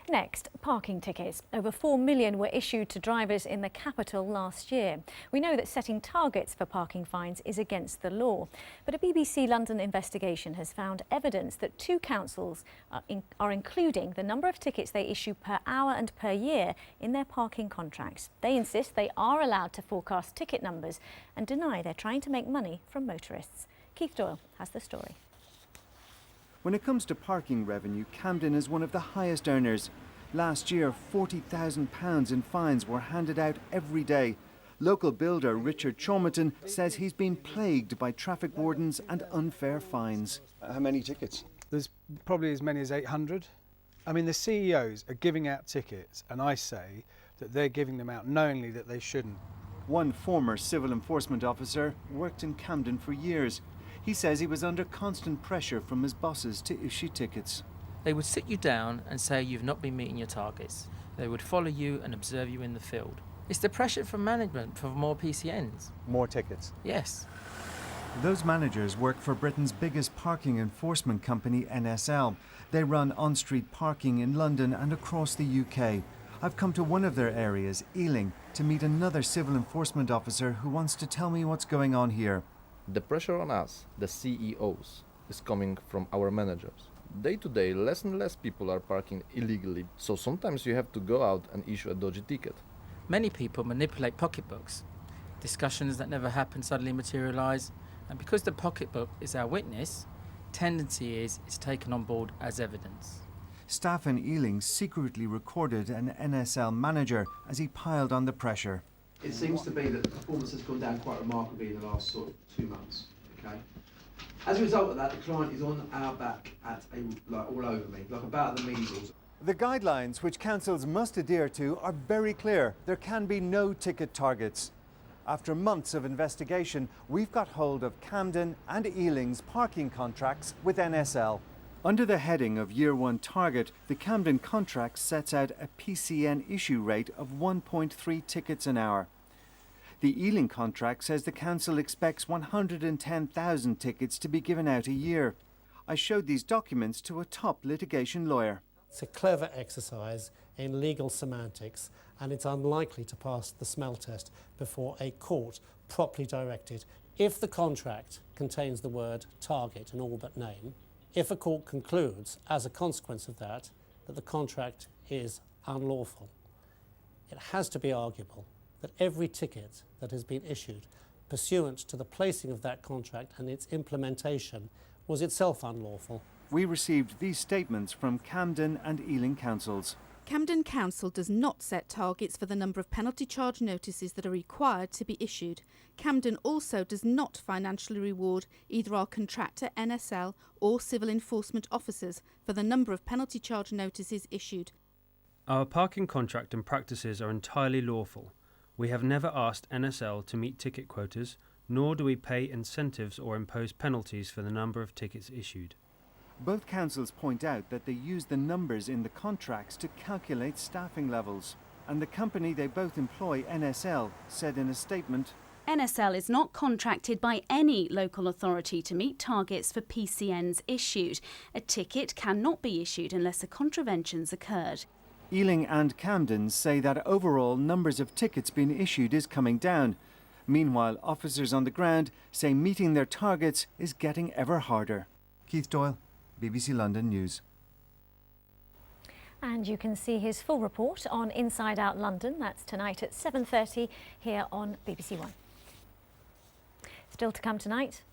Next, parking tickets. Over 4 million were issued to drivers in the capital last year. We know that setting targets for parking fines is against the law, but a BBC London investigation has found evidence that two councils are including the number of tickets they issue per hour and per year in their parking contracts. They insist they are allowed to forecast ticket numbers and deny they're trying to make money from motorists. Keith Doyle has the story. When it comes to parking revenue, Camden is one of the highest earners. Last year, £40,000 in fines were handed out every day. Local builder Richard Chormerton says he's been plagued by traffic wardens and unfair fines. How many tickets? There's probably as many as 800. I mean, the CEOs are giving out tickets, and I say that they're giving them out knowingly that they shouldn't. One former civil enforcement officer worked in Camden for years. He says he was under constant pressure from his bosses to issue tickets. They would sit you down and say you've not been meeting your targets. They would follow you and observe you in the field. It's the pressure from management for more PCNs. More tickets? Yes. Those managers work for Britain's biggest parking enforcement company, NSL. They run on-street parking in London and across the UK. I've come to one of their areas, Ealing, to meet another civil enforcement officer who wants to tell me what's going on here. The pressure on us, the CEOs, is coming from our managers. Day to day, less and less people are parking illegally, so sometimes you have to go out and issue a dodgy ticket. Many people manipulate pocketbooks. Discussions that never happen suddenly materialise, and because the pocketbook is our witness, tendency is it's taken on board as evidence. Staff in Ealing secretly recorded an NSL manager as he piled on the pressure. It seems to be that performance has gone down quite remarkably in the last sort of 2 months. Okay. As a result of that, the client is on our back like all over me, like about the measles. The guidelines which councils must adhere to are very clear. There can be no ticket targets. After months of investigation, we've got hold of Camden and Ealing's parking contracts with NSL. Under the heading of Year 1 target, the Camden contract sets out a PCN issue rate of 1.3 tickets an hour. The Ealing contract says the council expects 110,000 tickets to be given out a year. I showed these documents to a top litigation lawyer. It's a clever exercise in legal semantics, and it's unlikely to pass the smell test before a court properly directed. If the contract contains the word target in all but name, if a court concludes, as a consequence of that, that the contract is unlawful, it has to be arguable that every ticket that has been issued pursuant to the placing of that contract and its implementation was itself unlawful. We received these statements from Camden and Ealing councils. Camden Council does not set targets for the number of penalty charge notices that are required to be issued. Camden also does not financially reward either our contractor NSL or civil enforcement officers for the number of penalty charge notices issued. Our parking contract and practices are entirely lawful. We have never asked NSL to meet ticket quotas, nor do we pay incentives or impose penalties for the number of tickets issued. Both councils point out that they use the numbers in the contracts to calculate staffing levels. And the company they both employ, NSL, said in a statement, NSL is not contracted by any local authority to meet targets for PCNs issued. A ticket cannot be issued unless a contravention's occurred. Ealing and Camden say that overall numbers of tickets being issued is coming down. Meanwhile, officers on the ground say meeting their targets is getting ever harder. Keith Doyle, BBC London News. And you can see his full report on Inside Out London. That's tonight at 7:30 here on BBC One. Still to come tonight,